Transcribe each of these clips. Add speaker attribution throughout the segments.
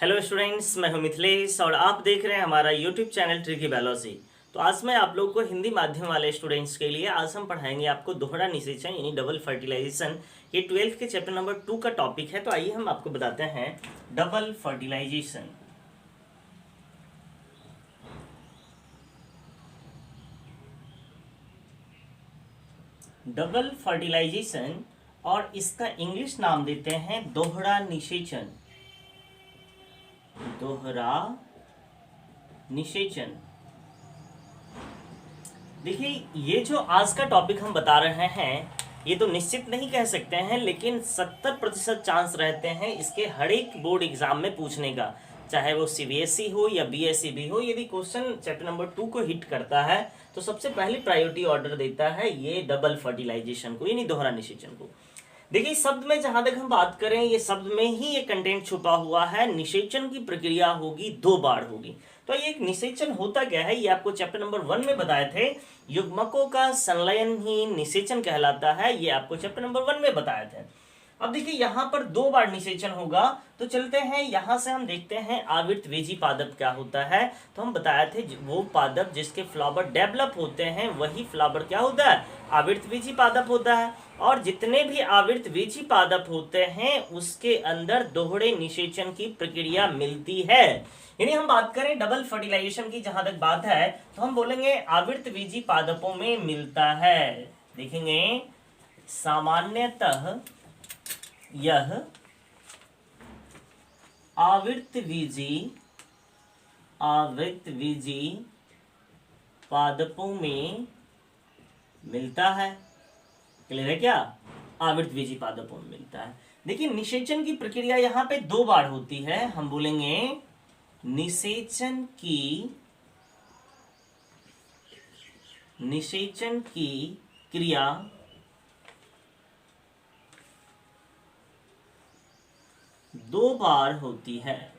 Speaker 1: Hello students, मैं हूं मिथिलेश और आप देख रहे हैं हमारा यूट्यूब चैनल ट्रिकी बायोलॉजी। तो आज मैं आप लोगों को हिंदी माध्यम वाले स्टूडेंट्स के लिए आज हम पढ़ाएंगे आपको दोहरा निषेचन यानी डबल फर्टिलाइजेशन। ये 12th के चैप्टर नंबर 2 का टॉपिक है। तो आइए हम आपको बताते हैं डबल फर्टिलाइजेशन। डबल फर्टिलाइजेशन और इसका इंग्लिश नाम देते हैं दोहरा निषेचन। दोहरा निषेचन। देखिए, ये जो आज का टॉपिक हम बता रहे हैं ये तो निश्चित नहीं कह सकते हैं, लेकिन 70% चांस रहते हैं इसके हर एक बोर्ड एग्जाम में पूछने का, चाहे वो सीबीएसई हो या बीएसई भी हो। यदि क्वेश्चन चैप्टर नंबर 2 को हिट करता है तो सबसे पहले प्रायोरिटी ऑर्डर देता है ये डबल फर्टिलाइजेशन को यानी दोहरा निषेचन को। देखिए, शब्द में जहां तक हम बात करें, ये शब्द में ही ये कंटेंट छुपा हुआ है। निषेचन की प्रक्रिया होगी, 2 बार होगी। तो ये एक निषेचन होता क्या है, ये आपको चैप्टर नंबर 1 में बताए थे। युग्मकों का संलयन ही निषेचन कहलाता है, ये आपको चैप्टर नंबर 1 में बताए थे। अब देखिए, यहाँ पर 2 बार निषेचन होगा। तो चलते हैं यहां से हम देखते हैं आवृतबीजी पादप क्या होता है। तो हम बताए थे वो पादप जिसके फ्लावर डेवलप होते हैं वही फ्लावर क्या होता है, आवृतबीजी पादप होता है। और जितने भी आवृतबीजी पादप होते हैं उसके अंदर दोहरे निषेचन की प्रक्रिया मिलती है। यानी हम बात करें डबल फर्टिलाइजेशन की जहां तक बात है तो हम बोलेंगे आवृतबीजी पादपों में मिलता है। देखेंगे सामान्यतः यह आवृतबीजी पादपों में मिलता है। क्लियर है क्या? आवृतबीजी पादपों में मिलता है। देखिए, निषेचन की प्रक्रिया यहाँ पे 2 बार होती है। हम बोलेंगे निषेचन की क्रिया 2 बार होती है।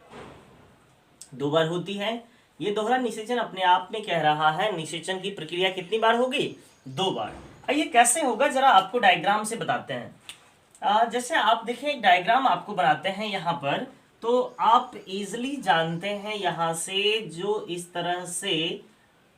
Speaker 1: 2 बार होती है। ये दोहरा निषेचन अपने आप में कह रहा है निषेचन की प्रक्रिया कितनी बार होगी, 2 बार। ये कैसे होगा जरा आपको डायग्राम से बताते हैं। जैसे आप देखिए, एक डायग्राम आपको बनाते हैं यहाँ पर, तो आप इजिली जानते हैं यहाँ से जो इस तरह से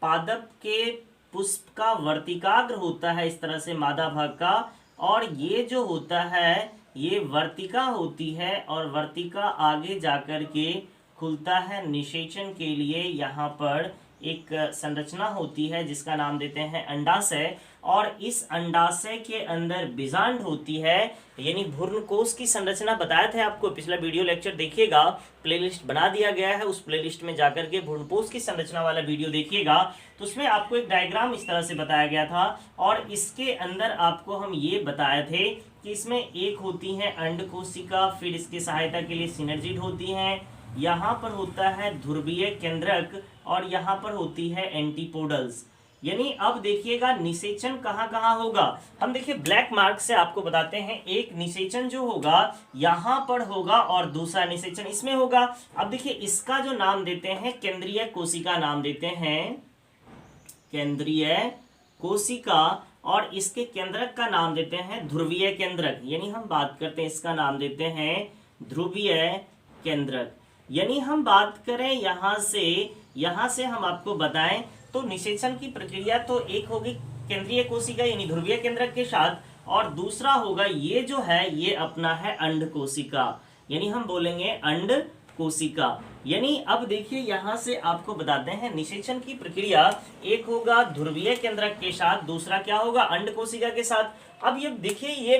Speaker 1: पादप के पुष्प का वर्तिकाग्र होता है, इस तरह से मादा भाग का, और ये जो होता है ये वर्तिका होती है और वर्तिका आगे जाकर के खुलता है निषेचन के लिए। यहाँ पर एक संरचना होती है जिसका नाम देते हैं अंडाशय, और इस अंडाशय के अंदर बीजांड होती है यानी भ्रूणकोश की संरचना बताया था आपको। पिछला वीडियो लेक्चर देखिएगा, प्लेलिस्ट बना दिया गया है, उस प्लेलिस्ट में जाकर के भ्रूणकोश की संरचना वाला वीडियो देखिएगा। तो उसमें आपको एक डायग्राम इस तरह से बताया गया था, और इसके अंदर आपको हम ये बताए थे कि इसमें एक होती है अंड कोशिका, फिर इसकी सहायता के लिए सिनर्जिड होती हैं, यहाँ पर होता है ध्रुवीय केंद्रक, और यहाँ पर होती है एंटीपोडल्स। यानी अब देखिएगा निषेचन कहाँ कहाँ होगा। हम देखिए ब्लैक मार्क से आपको बताते हैं, एक निषेचन जो होगा यहाँ पर होगा और दूसरा निषेचन इसमें होगा। अब देखिए, इसका जो नाम देते हैं केंद्रीय कोशिका नाम देते हैं, केंद्रीय कोशिका, और इसके केंद्रक का नाम देते हैं ध्रुवीय केंद्रक। यानी हम बात करते हैं, इसका नाम देते हैं ध्रुवीय केंद्रक। यानी हम बात करें यहाँ से हम आपको बताएं तो निषेचन की प्रक्रिया तो एक होगी केंद्रीय कोशिका यानी ध्रुवीय केंद्रक के साथ, और दूसरा होगा ये जो है ये अपना है अंड कोशिका, यानी हम बोलेंगे अंड कोशिका। यानी अब देखिए, यहाँ से आपको बताते हैं निषेचन की प्रक्रिया एक होगा ध्रुवीय केंद्रक के साथ, दूसरा क्या होगा, अंड कोशिका के साथ। अब ये देखिए, ये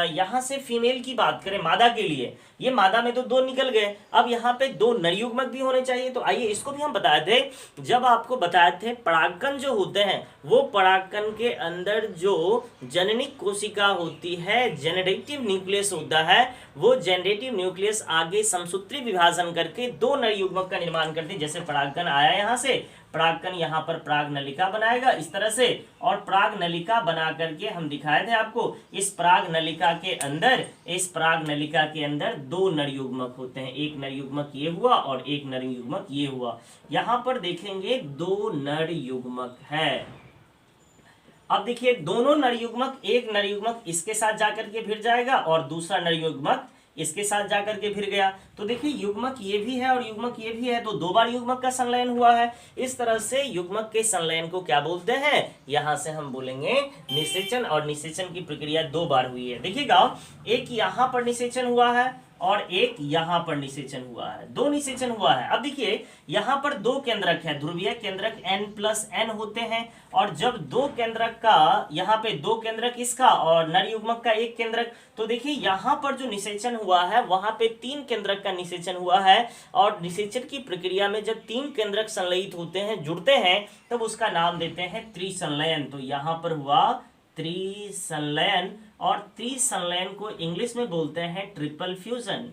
Speaker 1: यहाँ से फीमेल की बात करें मादा के लिए, ये मादा में तो 2 निकल गए, अब यहाँ पे 2 नरयुग्मक भी होने चाहिए। तो आइए इसको भी हम बताए थे, जब आपको बताए थे परागकण जो होते हैं वो परागकण के अंदर जो जननिक कोशिका होती है, जेनरेटिव न्यूक्लियस होता है, वो जेनरेटिव न्यूक्लियस आगे समसूत्री विभाजन करके 2 नरयुग्मक का निर्माण करती है। जैसे परागकण आया यहाँ से, परागकण यहाँ पर पराग नलिका बनाएगा इस तरह से, और पराग नलिका बना करके हम दिखाए थे आपको, इस पराग नलिका के अंदर 2 नरयुग्मक होते हैं। एक नरयुग्मक ये हुआ और एक नरयुग्मक ये हुआ। यहाँ पर देखेंगे 2 नरयुग्मक है। अब देखिए, दोनों नरयुग्मक, एक नरयुग्मक इसके साथ जाकर के भिड़ जाएगा और दूसरा नरयुग्मक इसके साथ जाकर के फिर गया। तो देखिए युग्मक ये भी है और युग्मक ये भी है, तो 2 बार युग्मक का संलयन हुआ है। इस तरह से युग्मक के संलयन को क्या बोलते हैं, यहां से हम बोलेंगे निषेचन, और निषेचन की प्रक्रिया 2 बार हुई है। देखिएगा एक यहां पर निषेचन हुआ है और एक यहां पर निषेचन हुआ है, 2 निषेचन हुआ है। अब देखिए यहां पर 2 केंद्रक है, ध्रुवीय केंद्रक n+n होते हैं, और जब 2 केंद्रक का यहाँ पे 2 केंद्रक इसका और नर युग्मक का 1 केंद्रक, तो देखिए यहां पर जो निषेचन हुआ है वहां पे 3 केंद्रक का निषेचन हुआ है, और निषेचन की प्रक्रिया में जब 3 केंद्रक संलयित होते हैं, जुड़ते हैं, तब उसका नाम देते हैं त्रिसंलयन। तो यहां पर हुआ त्रिसंलयन, और त्रिसंलयन को इंग्लिश में बोलते हैं ट्रिपल फ्यूजन।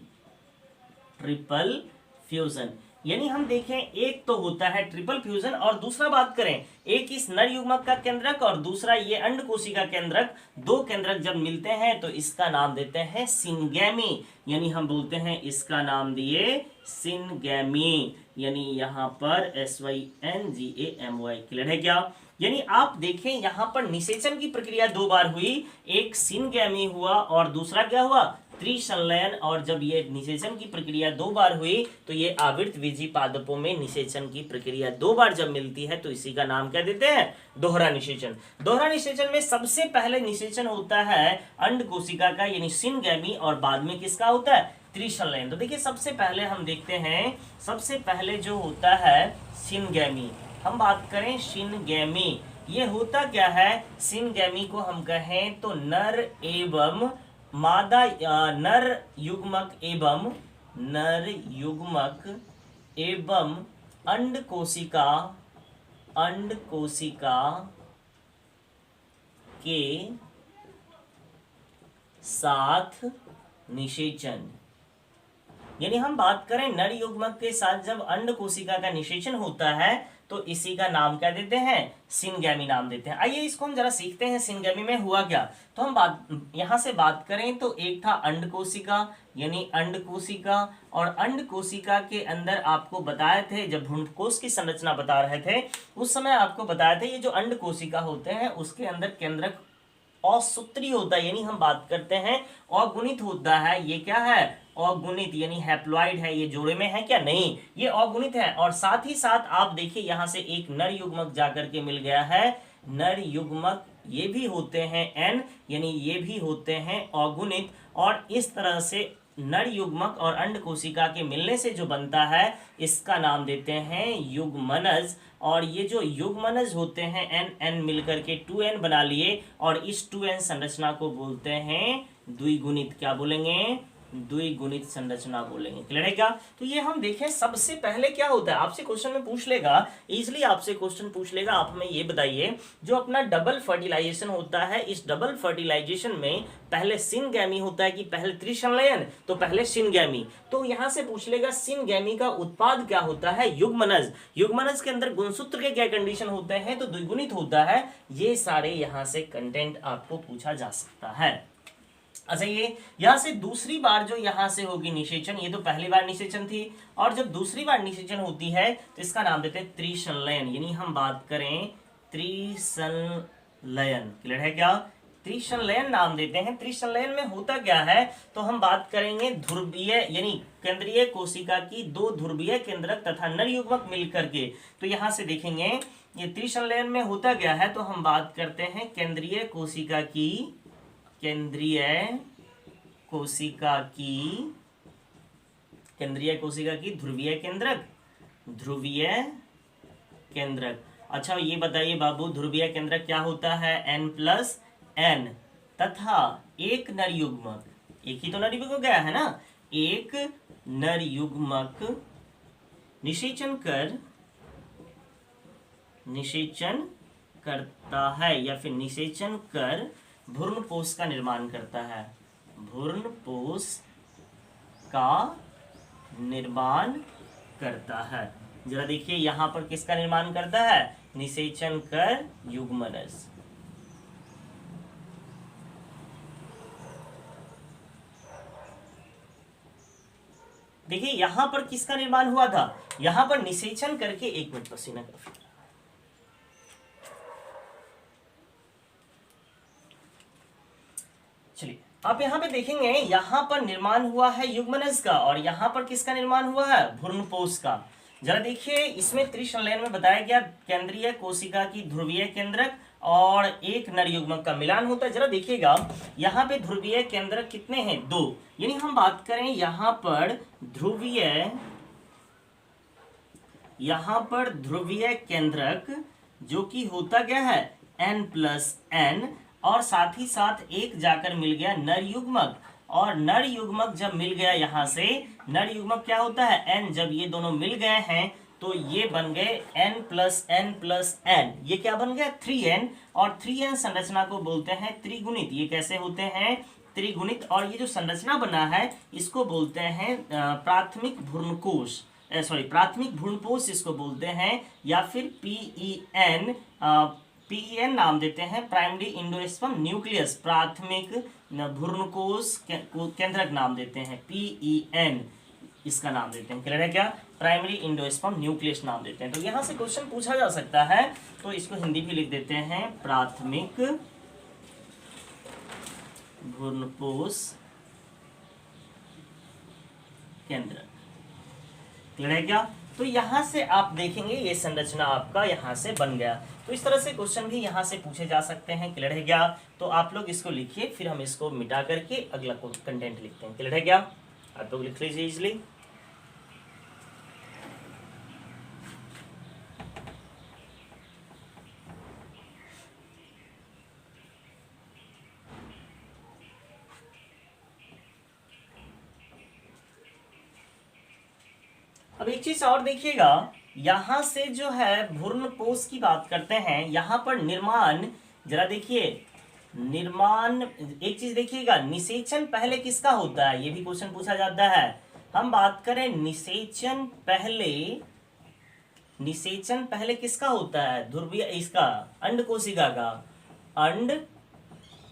Speaker 1: ट्रिपल फ्यूजन यानी हम देखें एक तो होता है ट्रिपल फ्यूजन, और दूसरा बात करें एक इस नर युग्मक का केंद्रक और दूसरा ये अंडकोशी का केंद्रक, 2 केंद्रक जब मिलते हैं तो इसका नाम देते हैं सिनगैमी, यानी हम बोलते हैं इसका नाम दिए सिनगैमी, यानी यहाँ पर SYNGAMY। क्लियर है क्या? यानी आप देखें यहां पर निषेचन की प्रक्रिया 2 बार हुई, एक सिनगैमी हुआ और दूसरा क्या हुआ, त्रिसंलयन। और जब ये निषेचन की प्रक्रिया 2 बार हुई तो ये आवृतवीजी पादपों में निषेचन की प्रक्रिया 2 बार जब मिलती है तो इसी का नाम क्या देते हैं, दोहरा निषेचन। दोहरा निषेचन में सबसे पहले निषेचन होता है अंडकोशिका का यानी सिनगैमी, और बाद में किसका होता है, त्रिसंलयन। तो देखिए सबसे पहले हम देखते हैं, सबसे पहले जो होता है सिनगैमी, हम बात करें सिनगैमी, ये होता क्या है, सिनगैमी को हम कहें तो नर एवं मादा, नर युग्मक एवं अंडकोशिका के साथ निषेचन। यानी हम बात करें नर युग्मक के साथ जब अंडकोशिका का निषेचन होता है तो इसी का नाम क्या देते हैं, सिनगैमी नाम देते हैं। आइए इसको हम जरा सीखते हैं सिनगैमी में हुआ क्या। तो हम यहां से बात करें तो एक था अंडकोशिका यानी अंडकोशिका, और अंडकोशिका के अंदर आपको बताए थे, जब भ्रूणकोश की संरचना बता रहे थे उस समय आपको बताया था ये जो अंडकोशिका होते हैं उसके अंदर केंद्रक असूत्री होता है, यानी हम बात करते हैं अगुणित होता है। ये क्या है, अगुणित, यानी हैप्लॉइड है, ये जोड़े में है क्या, नहीं, ये अगुणित है। और साथ ही साथ आप देखिए यहां से एक नर युग्मक जाकर के मिल गया है, नर युग्मक ये भी होते हैं n, यानी ये भी होते हैं अगुणित। और इस तरह से नर युग्मक और अंडकोशिका के मिलने से जो बनता है इसका नाम देते हैं युग्मनज। और ये जो युग्मनज होते हैं n मिलकर के 2n बना लिए, और इस 2n संरचना को बोलते हैं द्विगुणित। क्या बोलेंगे, द्विगुणित संरचना बोलेंगे। क्लियर है क्या? तो ये हम देखें सबसे पहले क्या होता है, आपसे क्वेश्चन में पूछ लेगा, इजीली आपसे क्वेश्चन पूछ लेगा, आप हमें ये बताइए जो अपना डबल फर्टिलाइजेशन होता है, इस डबल फर्टिलाइजेशन में पहले सिनगैमी होता है कि पहले त्रिसंलयन, तो पहले सिनगैमी। तो यहां से पूछ लेगा सिनगैमी का उत्पाद क्या होता है, युग्मनज। युग्मनज के अंदर गुणसूत्र के क्या कंडीशन होते हैं, तो द्विगुणित होता है। ये सारे यहां से कंटेंट आपको पूछा जा सकता है। अच्छा, ये यहां से दूसरी बार जो यहां से होगी निषेचन, ये तो पहली बार निषेचन थी, और जब दूसरी बार निषेचन होती है तो इसका नाम देते हैं त्रिसंलयन, यानी हम बात करें त्रिसंलयन। क्लियर है क्या? त्रिसंलयन नाम देते हैं। त्रिसंलयन में होता क्या है, तो हम बात करेंगे ध्रुवीय यानी केंद्रीय कोशिका की 2 ध्रुवीय केंद्रक तथा नर युग्मक मिलकर के। तो यहां से देखेंगे ये त्रिसंलयन में होता क्या है, तो हम बात करते हैं केंद्रीय कोशिका की ध्रुवीय केंद्रक। अच्छा ये बताइए बाबू, ध्रुवीय केंद्रक क्या होता है, n+n, तथा एक नर युग्मक, एक ही तो नर युग्मक गया है ना, एक नर युग्मक निषेचन करता है या फिर निषेचन कर भ्रूणपोष का निर्माण करता है, भ्रूणपोष का निर्माण करता है। जरा देखिए यहां पर किसका निर्माण करता है, निषेचन कर युग्मनज। देखिए यहां पर किसका निर्माण हुआ था, यहां पर निषेचन करके, 1 मिनट पसीना का। चलिए आप यहाँ पे देखेंगे, यहाँ पर निर्माण हुआ है युग्मनज का और यहाँ पर किसका निर्माण हुआ है, भ्रूणपोष का। जरा देखिए, इसमें त्रिसंलयन में बताया गया केंद्रीय कोशिका की ध्रुवीय केंद्रक और एक नर युग्मक का मिलान होता है। जरा देखिएगा, यहाँ पे ध्रुवीय केंद्रक कितने हैं, 2। यानी हम बात करें यहाँ पर ध्रुवीय केंद्रक जो कि होता क्या है, n+n, और साथ ही साथ एक जाकर मिल गया नर युग्मक, और नर युग्मक जब मिल गया यहाँ से, नर युग्मक क्या होता है, n, जब ये दोनों मिल गए हैं तो ये बन गए n+n+n, ये क्या बन गया, 3n, और 3n संरचना को बोलते हैं त्रिगुणित। ये कैसे होते हैं, त्रिगुणित। और ये जो संरचना बना है इसको बोलते हैं प्राथमिक भ्रूणकोश, प्राथमिक भ्रूणपोष इसको बोलते हैं, या फिर PEN नाम देते हैं, प्राइमरी इंडोस्पर्म न्यूक्लियस, प्राथमिक भ्रूणकोश केंद्रक नाम देते हैं, PEN इसका नाम देते हैं। क्लियर है क्या, प्राइमरी इंडोस्पर्म न्यूक्लियस नाम देते हैं। तो यहाँ से क्वेश्चन पूछा जा सकता है, तो इसको हिंदी भी लिख देते हैं, प्राथमिक भ्रूणपोष केंद्र। क्लियर है क्या, तो यहाँ से आप देखेंगे ये संरचना आपका यहाँ से बन गया। तो इस तरह से क्वेश्चन भी यहाँ से पूछे जा सकते हैं। क्लियर है क्या, तो आप लोग इसको लिखिए, फिर हम इसको मिटा करके अगला कंटेंट लिखते हैं। क्लियर है क्या, आप लोग लिख लीजिए इजिली। अब एक चीज और देखिएगा, यहां से जो है भ्रूणपोष की बात करते हैं, यहां पर निर्माण, जरा देखिए निर्माण, एक चीज देखिएगा, निषेचन पहले किसका होता है, ये भी क्वेश्चन पूछा जाता है। हम बात करें निषेचन पहले किसका होता है, ध्रुवीय, इसका अंड कोशिका का, अंड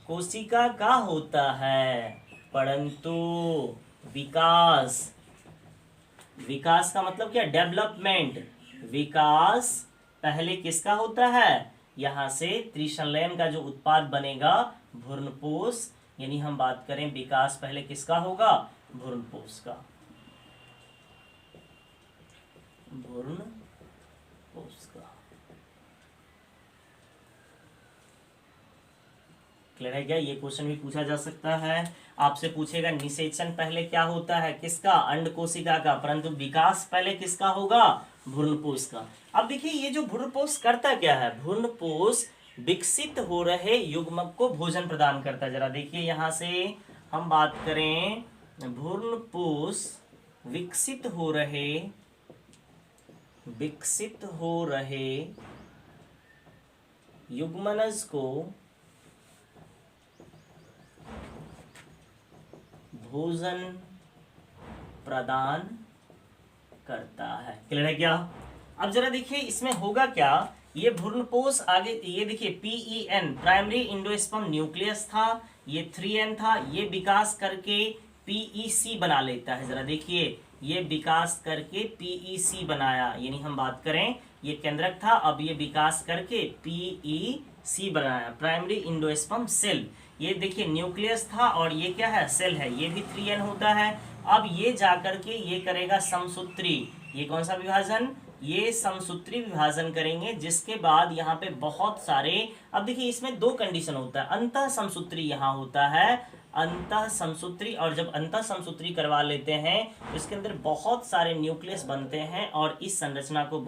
Speaker 1: कोशिका का होता है, परंतु विकास का मतलब क्या, डेवलपमेंट, विकास पहले किसका होता है, यहां से त्रिसंलयन का जो उत्पाद बनेगा भ्रूणपोष, यानी हम बात करें विकास पहले किसका होगा, भ्रूणपोष का, भ्रूणपोष का। क्लियर है क्या, ये क्वेश्चन भी पूछा जा सकता है। आपसे पूछेगा निषेचन पहले क्या होता है, किसका, अंड कोशिका का, परंतु विकास पहले किसका होगा, भ्रूणपोष का। अब देखिए ये जो भ्रूणपोष करता क्या है, भ्रूणपोष विकसित हो रहे युग्मक को भोजन प्रदान करता है। जरा देखिए यहाँ से हम बात करें, भ्रूणपोष विकसित हो रहे युग्मनज को भोजन प्रदान करता है। क्लियर है क्या, अब जरा देखिए इसमें होगा क्या, ये भ्रूणपोष आगे, ये देखिए PEN प्राइमरी इंडोस्पर्म न्यूक्लियस था, ये 3N था, ये विकास करके PEC बना लेता है। जरा देखिए ये विकास करके PEC बनाया, यानी हम बात करें ये केंद्रक था, अब ये विकास करके PEC बनाया, प्राइमरी इंडोस्पर्म सेल। ये देखिए न्यूक्लियस था और ये क्या है, सेल है, ये भी 3N होता है। अब ये जाकर के ये करेगा समसूत्री, ये कौन सा विभाजन, ये समसूत्री विभाजन करेंगे, जिसके बाद यहाँ पे बहुत सारे, अब देखिए इसमें 2 कंडीशन होता है, अंतः समसूत्री यहाँ होता है, अंतः समसूत्री, और जब अंतः समसूत्री करवा लेते हैं तो इसके अंदर बहुत सारे न्यूक्लियस बनते हैं, और इस संरचना को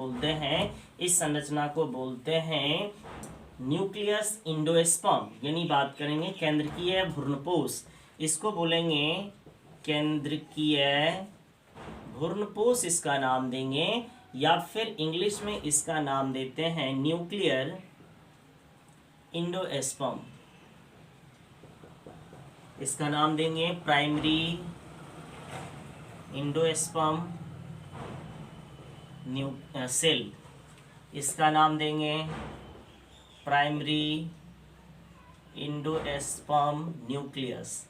Speaker 1: बोलते हैं न्यूक्लियस इंडोस्पर्म, यानी बात करेंगे केंद्रकीय भ्रूणपोष, इसको बोलेंगे केंद्रकीय भ्रूणपोष, इसका नाम देंगे, या फिर इंग्लिश में इसका नाम देते हैं न्यूक्लियर इंडोस्पर्म, इसका नाम देंगे प्राइमरी इंडोस्पर्म सेल, इसका नाम देंगे प्राइमरी इंडोस्पर्म न्यूक्लियस।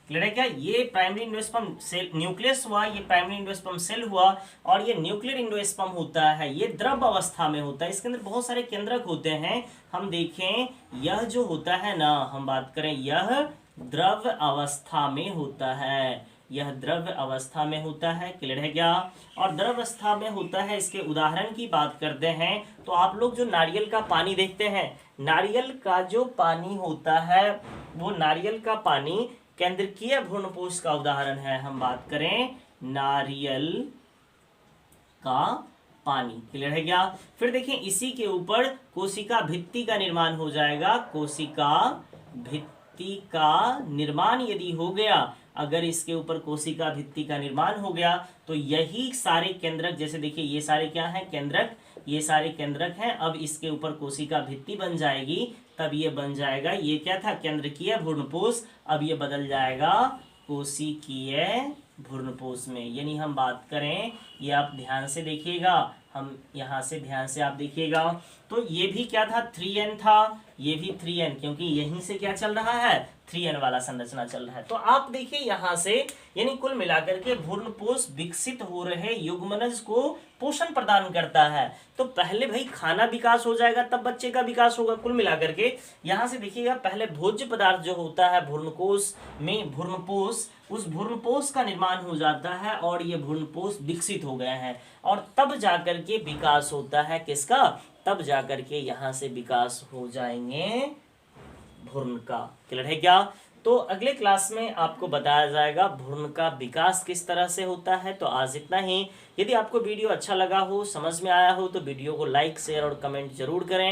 Speaker 1: क्लियर है क्या, ये प्राइमरी इंडोस्पर्म सेल न्यूक्लियस हुआ, ये प्राइमरी इंडोस्पर्म सेल हुआ, और ये न्यूक्लियर इंडोस्पर्म होता है, ये द्रव अवस्था में होता है, इसके अंदर बहुत सारे केंद्रक होते हैं। हम देखें यह जो होता है ना, हम बात करें यह द्रव अवस्था में होता है, यह द्रव अवस्था में होता है। क्लियर है क्या? और द्रव अवस्था में होता है, इसके उदाहरण की बात करते हैं तो आप लोग जो नारियल का पानी देखते हैं, नारियल का जो पानी होता है वो नारियल का पानी केंद्रकीय भ्रूणपोष का उदाहरण है। हम बात करें नारियल का पानी। क्लियर है क्या? फिर देखिए इसी के ऊपर कोशिका भित्ति का निर्माण हो जाएगा। कोशिका भित्ति का निर्माण यदि हो गया, अगर इसके ऊपर कोशिका भित्ति का निर्माण हो गया तो यही सारे केंद्रक, जैसे देखिए ये सारे क्या हैं? केंद्रक, ये सारे केंद्रक हैं। अब इसके ऊपर कोशिका भित्ति बन जाएगी, तब ये बन जाएगा, ये क्या था? केंद्रकीय भ्रूणपोष। अब ये बदल जाएगा कोशिकीय भ्रूणपोष में। यानी हम बात करें, ये आप ध्यान से देखिएगा, हम यहाँ से ध्यान से आप देखिएगा, तो ये भी क्या था? 3n था, ये भी 3n, क्योंकि यहीं से क्या चल रहा है? 3n वाला संरचना चल रहा है। तो आप देखिए यहाँ से, यानी कुल मिलाकर के भ्रूणपोष विकसित हो रहे युग्मनज को पोषण प्रदान करता है। तो पहले भाई खाना विकास हो जाएगा, तब बच्चे का विकास होगा। कुल मिलाकर के यहाँ से देखिएगा, पहले भोज्य पदार्थ जो होता है भ्रूणकोश में, भ्रूणपोष, उस भ्रूणपोष का निर्माण हो जाता है और ये भ्रूणपोष विकसित हो गए हैं, और तब जाकर के विकास होता है किसका? तब जाकर के यहाँ से विकास हो जाएंगे भ्रूण का। क्लियर है क्या? तो अगले क्लास में आपको बताया जाएगा भ्रूण का विकास किस तरह से होता है। तो आज इतना ही। यदि आपको वीडियो अच्छा लगा हो, समझ में आया हो, तो वीडियो को लाइक, शेयर और कमेंट जरूर करें।